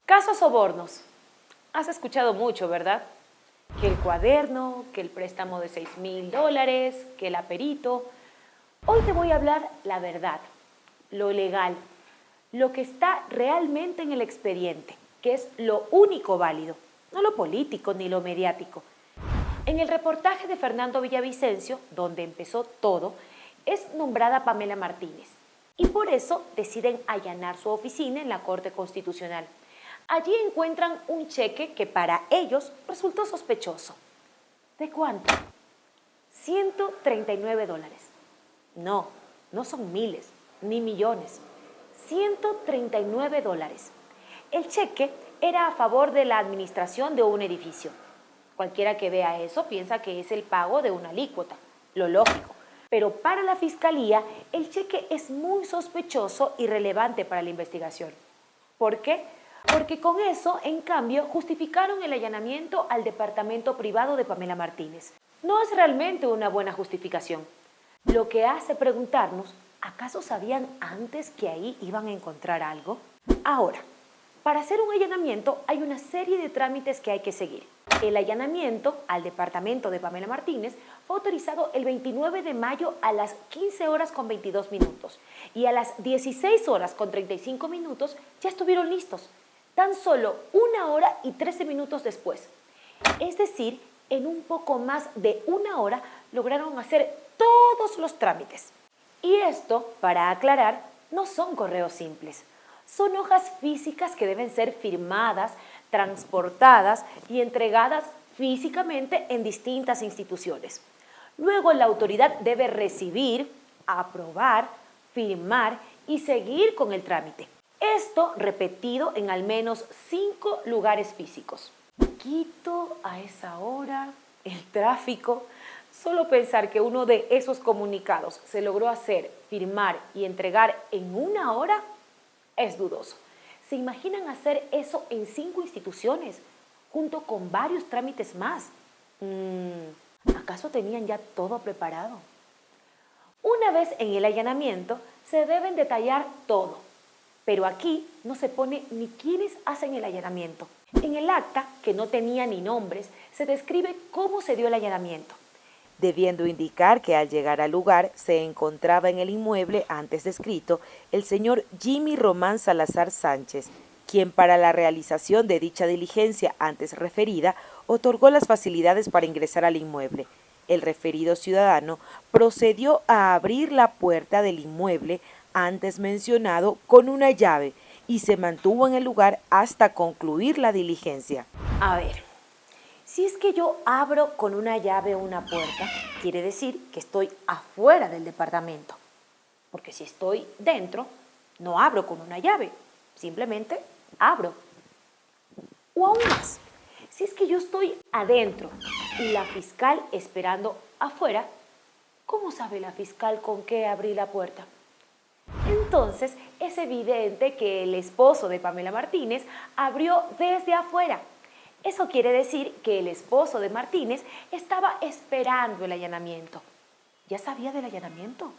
Caso sobornos. Has escuchado mucho, ¿verdad? Que el cuaderno, que el préstamo de $6,000, que el aperito. Hoy te voy a hablar la verdad, lo legal, lo que está realmente en el expediente, que es lo único válido, no lo político ni lo mediático. En el reportaje de Fernando Villavicencio, donde empezó todo, es nombrada Pamela Martínez y por eso deciden allanar su oficina en la Corte Constitucional. Allí encuentran un cheque que para ellos resultó sospechoso. ¿De cuánto? $139. No, no son miles, ni millones. $139. El cheque era a favor de la administración de un edificio. Cualquiera que vea eso piensa que es el pago de una alícuota, lo lógico. Pero para la Fiscalía, el cheque es muy sospechoso y relevante para la investigación. ¿Por qué? Porque con eso, en cambio, justificaron el allanamiento al departamento privado de Pamela Martínez. No es realmente una buena justificación. Lo que hace preguntarnos, ¿acaso sabían antes que ahí iban a encontrar algo? Ahora, para hacer un allanamiento hay una serie de trámites que hay que seguir. El allanamiento al departamento de Pamela Martínez fue autorizado el 29 de mayo a las 15 horas con 22 minutos y a las 16 horas con 35 minutos ya estuvieron listos, tan solo 1 hora y 13 minutos después. Es decir, en un poco más de 1 hora lograron hacer todos los trámites. Y esto, para aclarar, no son correos simples. Son hojas físicas que deben ser firmadas, transportadas y entregadas físicamente en distintas instituciones. Luego la autoridad debe recibir, aprobar, firmar y seguir con el trámite. Esto repetido en al menos 5 lugares físicos. Quito a esa hora, el tráfico. Solo pensar que uno de esos comunicados se logró hacer, firmar y entregar en 1 hora es dudoso. ¿Se imaginan hacer eso en 5 instituciones, junto con varios trámites más? ¿Acaso tenían ya todo preparado? Una vez en el allanamiento, se deben detallar todo. Pero aquí no se pone ni quiénes hacen el allanamiento. En el acta, que no tenía ni nombres, se describe cómo se dio el allanamiento, debiendo indicar que al llegar al lugar se encontraba en el inmueble antes descrito el señor Jimmy Román Salazar Sánchez, quien para la realización de dicha diligencia antes referida otorgó las facilidades para ingresar al inmueble. El referido ciudadano procedió a abrir la puerta del inmueble antes mencionado con una llave y se mantuvo en el lugar hasta concluir la diligencia. A ver, si es que yo abro con una llave una puerta, quiere decir que estoy afuera del departamento. Porque si estoy dentro, no abro con una llave, simplemente abro. O aún más, si es que yo estoy adentro y la fiscal esperando afuera, ¿cómo sabe la fiscal con qué abrí la puerta? Entonces, es evidente que el esposo de Pamela Martínez abrió desde afuera. Eso quiere decir que el esposo de Martínez estaba esperando el allanamiento. ¿Ya sabía del allanamiento?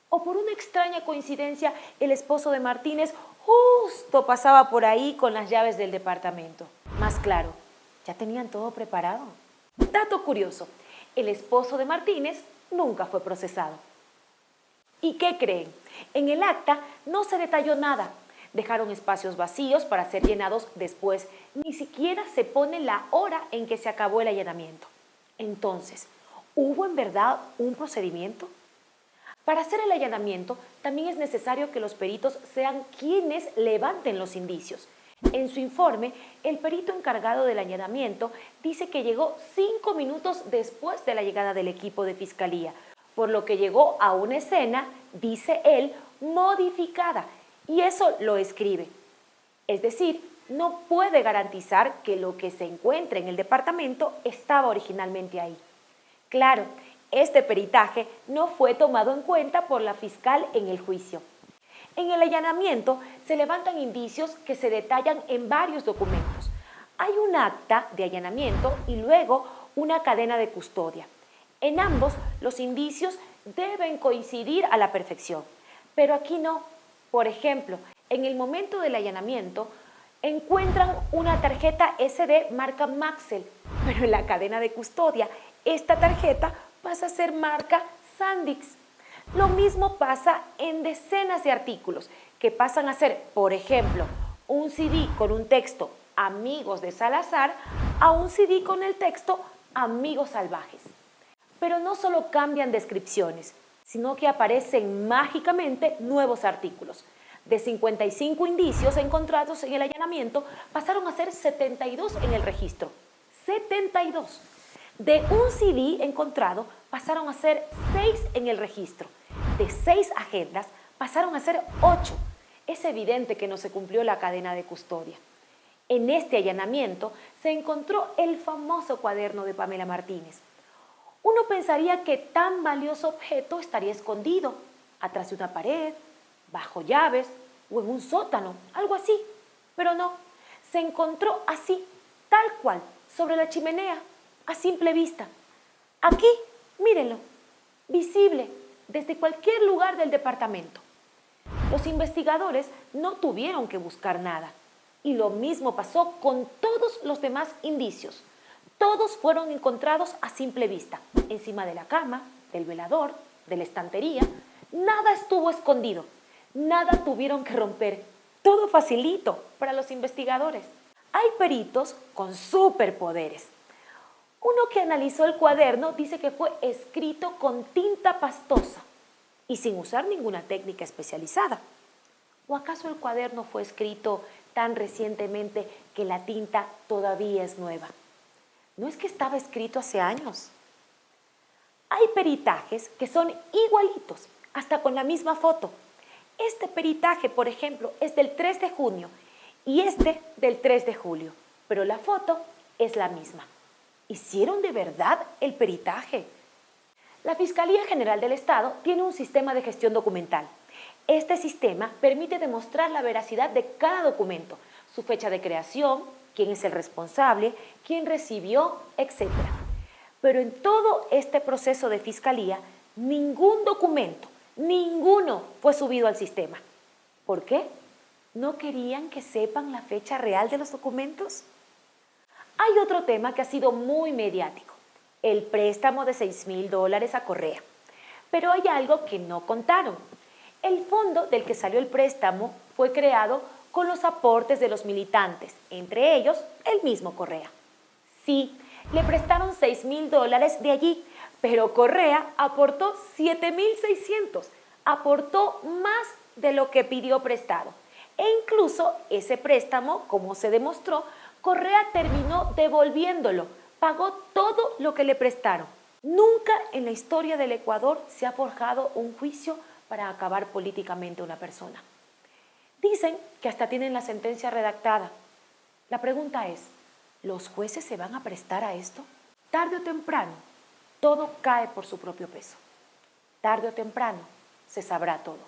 O por una extraña coincidencia, el esposo de Martínez justo pasaba por ahí con las llaves del departamento. Más claro, ya tenían todo preparado. Dato curioso, el esposo de Martínez nunca fue procesado. ¿Y qué creen? En el acta no se detalló nada. Dejaron espacios vacíos para ser llenados después. Ni siquiera se pone la hora en que se acabó el allanamiento. Entonces, ¿hubo en verdad un procedimiento? Para hacer el allanamiento, también es necesario que los peritos sean quienes levanten los indicios. En su informe, el perito encargado del allanamiento dice que llegó 5 minutos después de la llegada del equipo de fiscalía, por lo que llegó a una escena, dice él, modificada, y eso lo escribe. Es decir, no puede garantizar que lo que se encuentra en el departamento estaba originalmente ahí. Claro, este peritaje no fue tomado en cuenta por la fiscal en el juicio. En el allanamiento se levantan indicios que se detallan en varios documentos. Hay un acta de allanamiento y luego una cadena de custodia. En ambos, los indicios deben coincidir a la perfección, pero aquí no. Por ejemplo, en el momento del allanamiento, Encuentran una tarjeta SD marca Maxell, pero en la cadena de custodia esta tarjeta pasa a ser marca Sandix. Lo mismo pasa en decenas de artículos que pasan a ser, por ejemplo, un CD con un texto Amigos de Salazar a un CD con el texto Amigos Salvajes. Pero no solo cambian descripciones, sino que aparecen mágicamente nuevos artículos. De 55 indicios encontrados en el allanamiento, pasaron a ser 72 en el registro. 72. De un CD encontrado, pasaron a ser 6 en el registro. De 6 agendas, pasaron a ser 8. Es evidente que no se cumplió la cadena de custodia. En este allanamiento se encontró el famoso cuaderno de Pamela Martínez. Uno pensaría que tan valioso objeto estaría escondido, atrás de una pared, bajo llaves o en un sótano, algo así. Pero no, se encontró así, tal cual, sobre la chimenea, a simple vista. Aquí, mírenlo, visible desde cualquier lugar del departamento. Los investigadores no tuvieron que buscar nada. Y lo mismo pasó con todos los demás indicios. Todos fueron encontrados a simple vista, encima de la cama, del velador, de la estantería. Nada estuvo escondido, nada tuvieron que romper. Todo facilito para los investigadores. Hay peritos con superpoderes. Uno que analizó el cuaderno dice que fue escrito con tinta pastosa y sin usar ninguna técnica especializada. ¿O acaso el cuaderno fue escrito tan recientemente que la tinta todavía es nueva? No es que estaba escrito hace años. Hay peritajes que son igualitos, hasta con la misma foto. Este peritaje, por ejemplo, es del 3 de junio y este del 3 de julio, pero la foto es la misma. ¿Hicieron de verdad el peritaje? La Fiscalía General del Estado tiene un sistema de gestión documental. Este sistema permite demostrar la veracidad de cada documento, su fecha de creación, quién es el responsable, quién recibió, etc. Pero en todo este proceso de fiscalía, ningún documento, ninguno fue subido al sistema. ¿Por qué? ¿No querían que sepan la fecha real de los documentos? Hay otro tema que ha sido muy mediático, el préstamo de $6,000 a Correa. Pero hay algo que no contaron. El fondo del que salió el préstamo fue creado con los aportes de los militantes, entre ellos el mismo Correa. Sí, le prestaron $6,000 de allí, pero Correa aportó 7,600, aportó más de lo que pidió prestado. E incluso ese préstamo, como se demostró, Correa terminó devolviéndolo, pagó todo lo que le prestaron. Nunca en la historia del Ecuador se ha forjado un juicio para acabar políticamente una persona. Dicen que hasta tienen la sentencia redactada. La pregunta es, ¿los jueces se van a prestar a esto? Tarde o temprano, todo cae por su propio peso. Tarde o temprano, se sabrá todo.